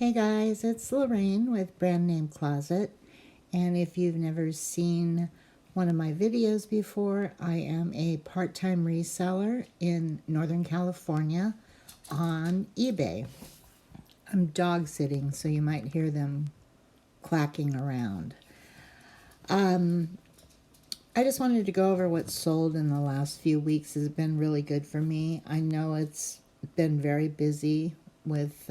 Hey guys, it's Lorraine with Brand Name Closet, and if you've never seen one of my videos before, I am a part-time reseller in Northern California on eBay. I'm dog sitting, so you might hear them clacking around. I just wanted to go over what's sold in the last few weeks. Has been really good for me. I know it's been very busy with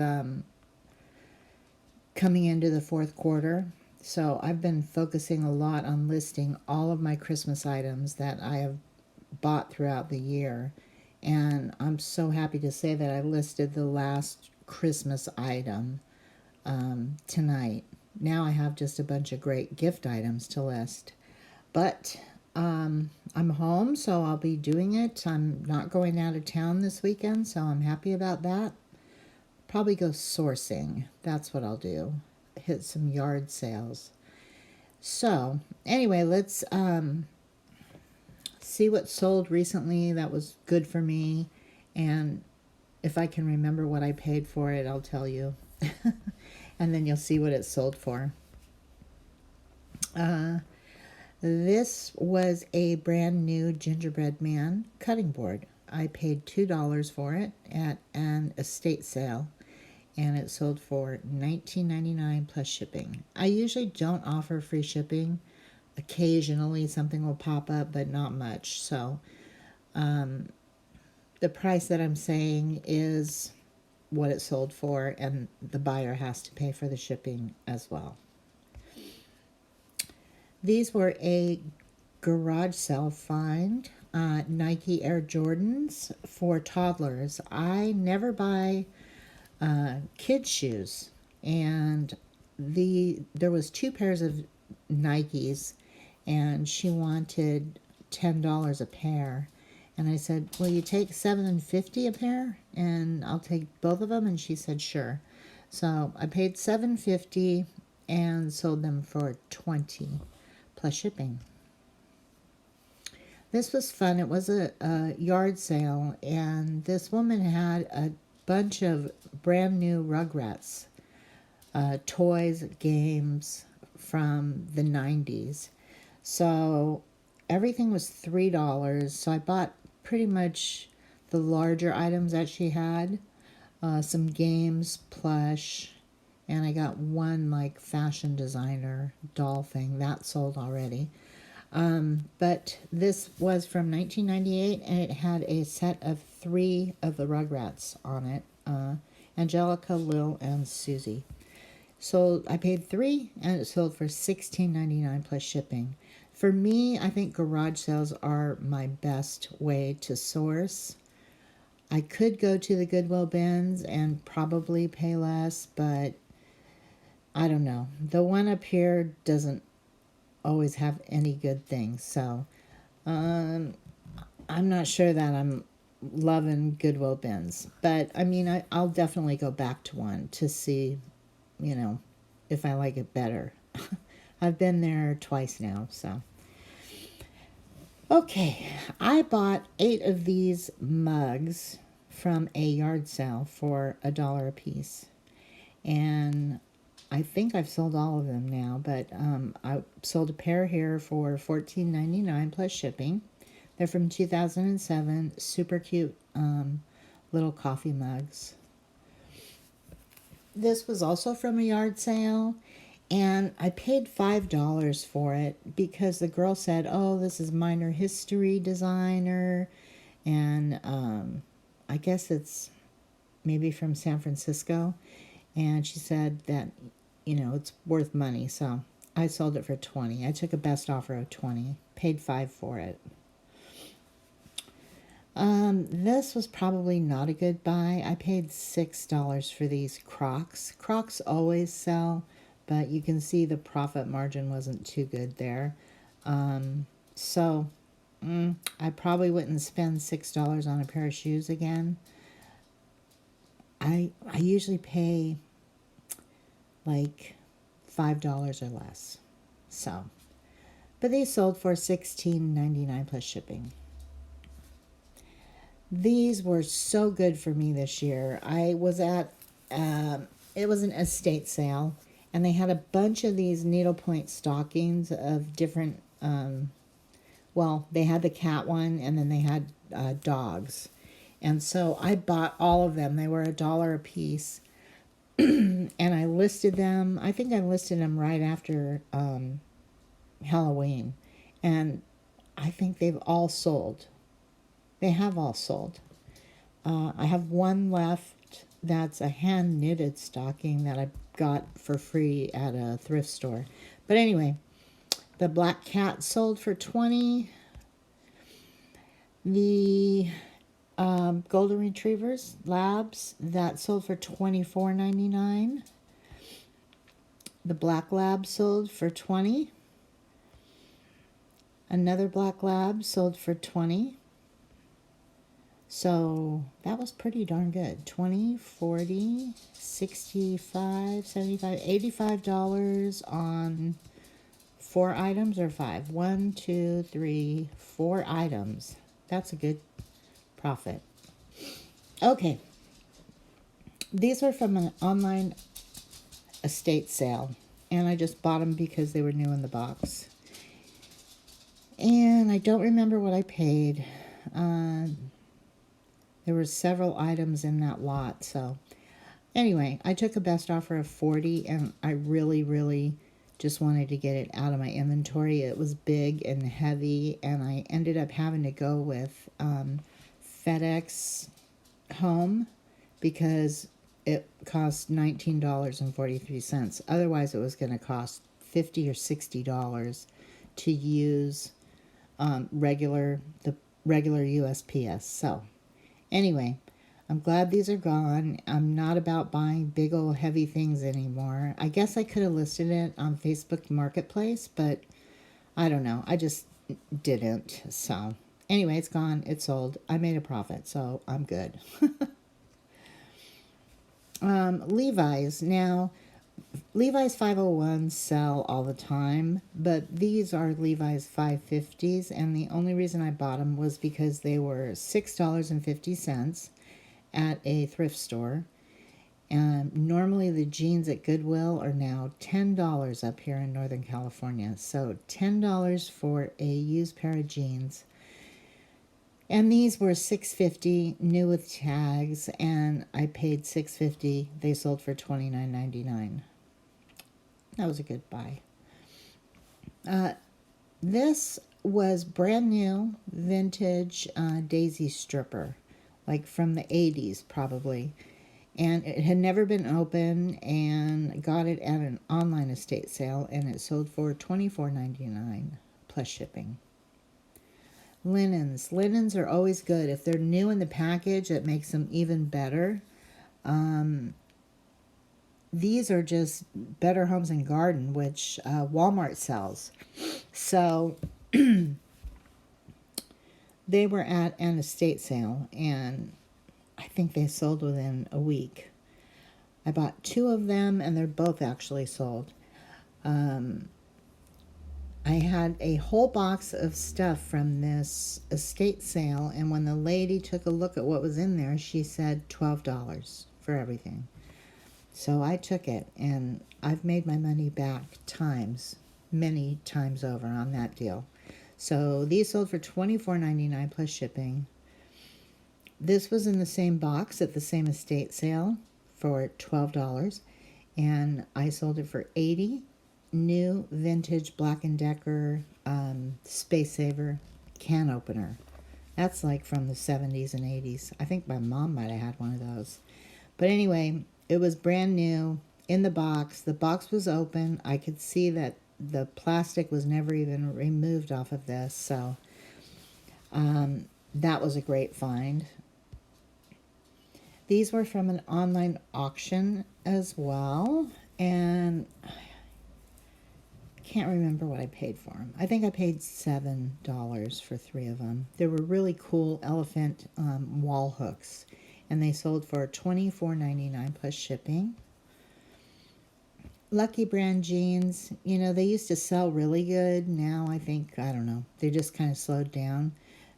coming into the fourth quarter. So I've been focusing a lot on listing all of my Christmas items that I have bought throughout the year. And I'm so happy to say that I listed the last Christmas item tonight. Now I have just a bunch of great gift items to list. But I'm home, so I'll be doing it. I'm not going out of town this weekend, so I'm happy about that. Probably go sourcing. That's what I'll do. Hit some yard sales. So, anyway, let's see what sold recently that was good for me. And if I can remember what I paid for it, I'll tell you. And then you'll see what it sold for. This was a brand new gingerbread man cutting board. I paid $2 for it at an estate sale, and it sold for $19.99 plus shipping. I usually don't offer free shipping. Occasionally something will pop up, but not much. So the price that I'm saying is what it sold for, and the buyer has to pay for the shipping as well. These were a garage sale find. Nike Air Jordans for toddlers. I never buy kids shoes, and there was 2 pairs of Nikes, and she wanted $10 a pair, and I said, will you take $7.50 a pair, and I'll take both of them? And she said sure. So I paid $7.50 and sold them for $20 plus shipping. This was fun. It was a yard sale, and this woman had a bunch of brand new Rugrats toys, games from the 90s. So everything was $3. So I bought pretty much the larger items that she had, some games, plush, and I got one like fashion designer doll thing that sold already. But this was from 1998, and it had a set of 3 of the Rugrats on it, Angelica, Lil, and Susie. So I paid $3, and it sold for $16.99 plus shipping. For me, I think garage sales are my best way to source. I could go to the Goodwill bins and probably pay less, but I don't know. The one up here doesn't always have any good things, so I'm not sure that I'm loving Goodwill bins. But I mean, I'll definitely go back to one to see, if I like it better. I've been there twice now, so. Okay, I bought 8 of these mugs from a yard sale for $1 a piece, and I think I've sold all of them now, but I sold a pair here for $14.99 plus shipping. They're from 2007, super cute little coffee mugs. This was also from a yard sale, and I paid $5 for it because the girl said, oh, this is minor history designer, and I guess it's maybe from San Francisco, and she said that it's worth money, so I sold it for $20. I took a best offer of $20, paid $5 for it. This was probably not a good buy. I paid $6 for these Crocs. Crocs always sell, but you can see the profit margin wasn't too good there. So I probably wouldn't spend $6 on a pair of shoes again. I usually pay like $5 or less. So, but they sold for $16.99 plus shipping. These were so good for me this year. I was at It was an estate sale, and they had a bunch of these needlepoint stockings of different. Well, they had the cat one, and then they had dogs, and so I bought all of them. They were $1 a piece, and I listed them. I think I listed them right after Halloween, and I think they've all sold. They have all sold. I have one left that's a hand knitted stocking that I got for free at a thrift store. But anyway, the black cat sold for 20. The golden retrievers, labs, that sold for $24.99. The black lab sold for 20. Another black lab sold for 20. So that was pretty darn good. 20, 40, 65, 75, $85 on 4 items or 5. 1, 2, 3, 4 items. That's a good profit. Okay. These were from an online estate sale, and I just bought them because they were new in the box. And I don't remember what I paid. There were several items in that lot. So anyway, I took a best offer of 40, and I really just wanted to get it out of my inventory. It was big and heavy, and I ended up having to go with FedEx Home because it cost $19.43. Otherwise, it was going to cost $50 or $60 to use the regular USPS. So anyway, I'm glad these are gone. I'm not about buying big old heavy things anymore. I guess I could have listed it on Facebook Marketplace, but I don't know. I just didn't. So anyway, it's gone. It's sold. I made a profit, so I'm good. Levi's. Now, Levi's 501s sell all the time, but these are Levi's 550s, and the only reason I bought them was because they were $6.50 at a thrift store. And normally the jeans at Goodwill are now $10 up here in Northern California. So $10 for a used pair of jeans. And these were $6.50 new with tags, and I paid $6.50. They sold for $29.99. That was a good buy. This was brand new vintage daisy stripper, like from the 80s probably. And it had never been open, and got it at an online estate sale, and it sold for $24.99 plus shipping. Linens. Linens are always good. If they're new in the package, it makes them even better. These are just Better Homes and Garden, which Walmart sells. So they were at an estate sale, and I think they sold within a week. I bought 2 of them, and they're both actually sold. I had a whole box of stuff from this estate sale, and when the lady took a look at what was in there, she said $12 for everything. So I took it, and I've made my money back many times over on that deal. So these sold for $24.99 plus shipping. This was in the same box at the same estate sale for $12, and I sold it for $80. New vintage Black & Decker Space Saver can opener. That's like from the 70s and 80s. I think my mom might have had one of those. But anyway, it was brand new in the box. The box was open. I could see that the plastic was never even removed off of this. So that was a great find. These were from an online auction as well. And can't remember what I paid for them. I think I paid $7 for 3 of them. They were really cool elephant wall hooks, and they sold for $24.99 plus shipping. Lucky Brand jeans, you know, they used to sell really good. Now I think, I don't know, they just kind of slowed down.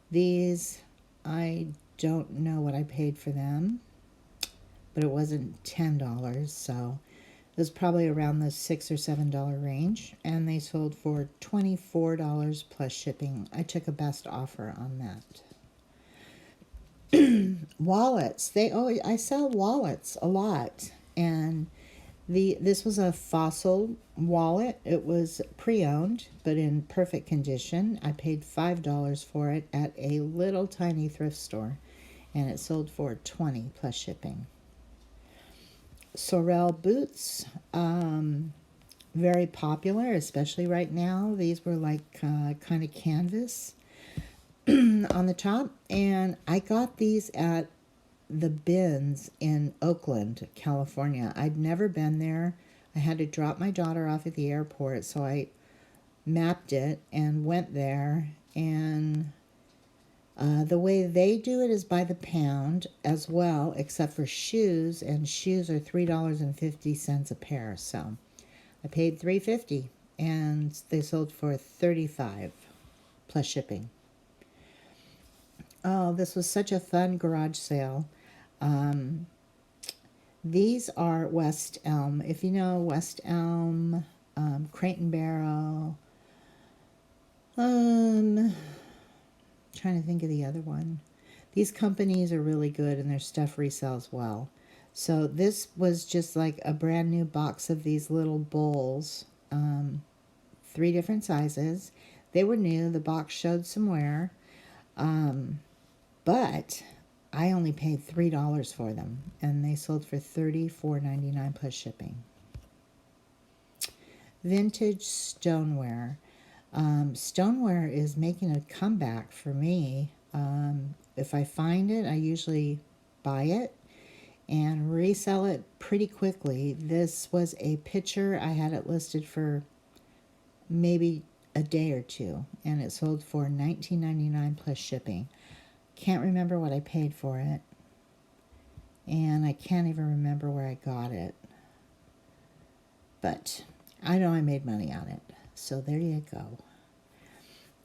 These, I don't know what I paid for them. but it wasn't $10, so it was probably around the $6 or $7 range, and they sold for $24 plus shipping. I took a best offer on that. Wallets. I sell wallets a lot, and this was a Fossil wallet. It was pre-owned, but in perfect condition. I paid $5 for it at a little tiny thrift store, and it sold for $20 plus shipping. Sorel boots, very popular, especially right now. These were like kind of canvas on the top, and I got these at the bins in Oakland, California. I'd never been there. I had to drop my daughter off at the airport, so I mapped it and went there. And the way they do it is by the pound as well, except for shoes, and shoes are $3.50 a pair. So I paid $3.50, and they sold for $35 plus shipping. Oh, this was such a fun garage sale. These are West Elm. If you know West Elm, Crate and Barrel, trying to think of the other one. These companies are really good, and their stuff resells well. So this was just like a brand new box of these little bowls, 3 different sizes. They were new. The box showed some wear, but I only paid $3 for them, and they sold for $34.99 plus shipping. Vintage stoneware. Stoneware is making a comeback for me. If I find it, I usually buy it and resell it pretty quickly. This was a pitcher. I had it listed for maybe a day or two, and it sold for $19.99 plus shipping. Can't remember what I paid for it, and I can't even remember where I got it, but I know I made money on it, so there you go.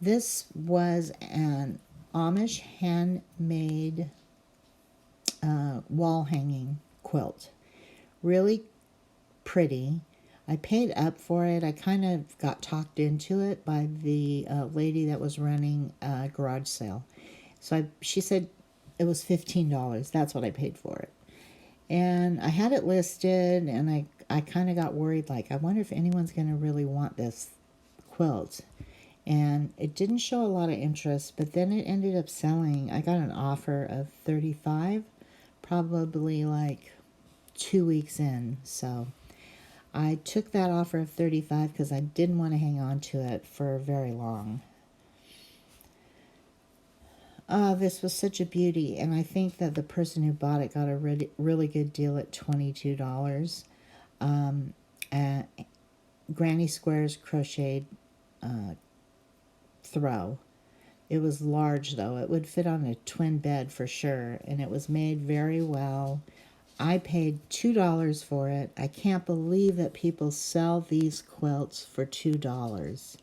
This was an Amish handmade wall hanging quilt. Really pretty. I paid up for it. I kind of got talked into it by the lady that was running a garage sale. So she said it was $15. That's what I paid for it. And I had it listed, and I kind of got worried, like, I wonder if anyone's going to really want this quilt. And it didn't show a lot of interest, but then it ended up selling. I got an offer of $35, probably like 2 weeks in. So I took that offer of $35 because I didn't want to hang on to it for very long. This was such a beauty, and I think that the person who bought it got a really good deal at $22. Granny Squares crocheted throw. It was large, though. It would fit on a twin bed for sure, and it was made very well. I paid $2 for it. I can't believe that people sell these quilts for $2.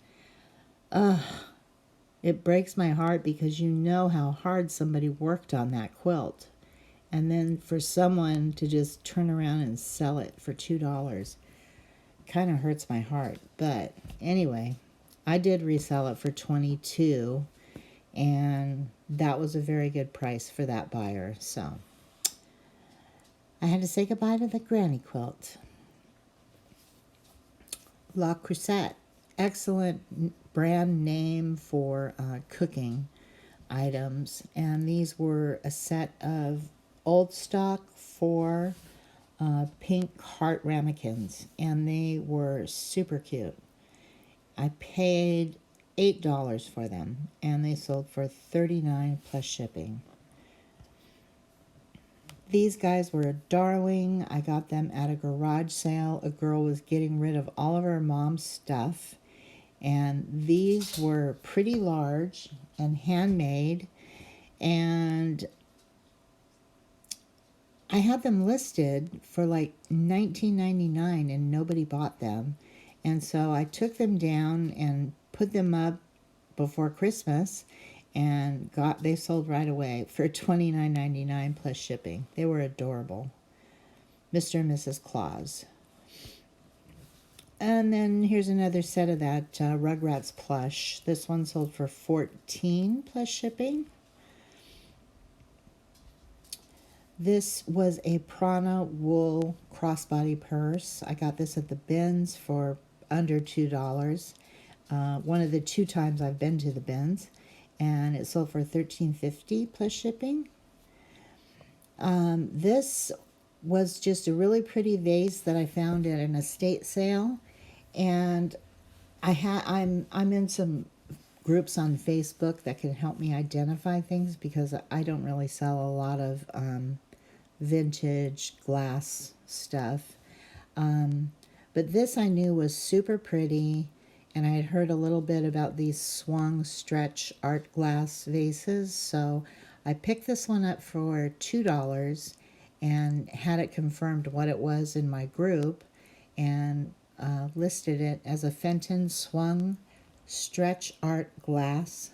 It breaks my heart, because you know how hard somebody worked on that quilt. And then for someone to just turn around and sell it for $2 kind of hurts my heart. But anyway, I did resell it for $22, and that was a very good price for that buyer. So I had to say goodbye to the granny quilt. La Crusette. Excellent brand name for cooking items, and these were a set of old stock 4 pink heart ramekins, and they were super cute. I paid $8 for them, and they sold for $39 plus shipping. These guys were a darling. I got them at a garage sale. A girl was getting rid of all of her mom's stuff, and these were pretty large and handmade, and I had them listed for like $19.99, and nobody bought them. And so I took them down and put them up before Christmas, and they sold right away for $29.99 plus shipping. They were adorable. Mr. and Mrs. Claus. And then here's another set of that Rugrats plush. This one sold for $14 plus shipping. This was a Prana wool crossbody purse. I got this at the bins for under $2. One of the 2 times I've been to the bins. And it sold for $13.50 plus shipping. This was just a really pretty vase that I found at an estate sale. And I'm in some groups on Facebook that can help me identify things because I don't really sell a lot of vintage glass stuff. But this I knew was super pretty, and I had heard a little bit about these swung stretch art glass vases, so I picked this one up for $2 and had it confirmed what it was in my group, and listed it as a Fenton swung stretch art glass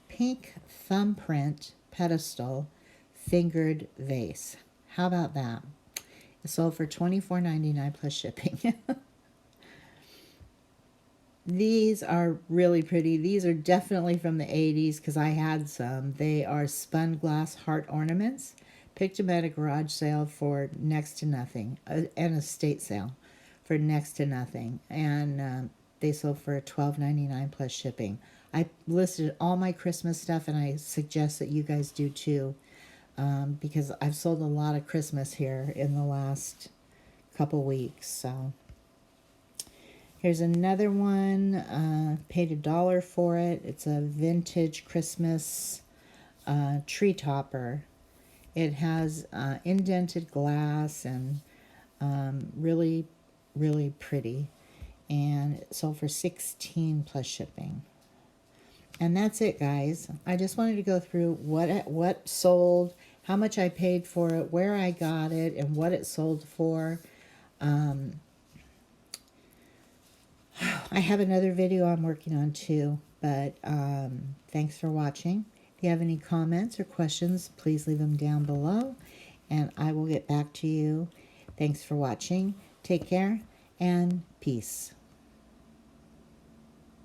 pink thumbprint pedestal fingered vase. How about that? It sold for $24.99 plus shipping. These are really pretty. These are definitely from the 80s because I had some. They are spun glass heart ornaments. Picked them at a garage sale for next to nothing. An estate sale for next to nothing. And they sold for $12.99 plus shipping. I listed all my Christmas stuff, and I suggest that you guys do too. Because I've sold a lot of Christmas here in the last couple weeks. So here's another one. Paid $1 for it. It's a vintage Christmas tree topper. It has indented glass and really, really pretty. And it sold for $16 plus shipping. And that's it, guys. I just wanted to go through what sold, how much I paid for it, where I got it, and what it sold for. I have another video I'm working on too, but thanks for watching. If you have any comments or questions, please leave them down below, and I will get back to you. Thanks for watching. Take care, and peace.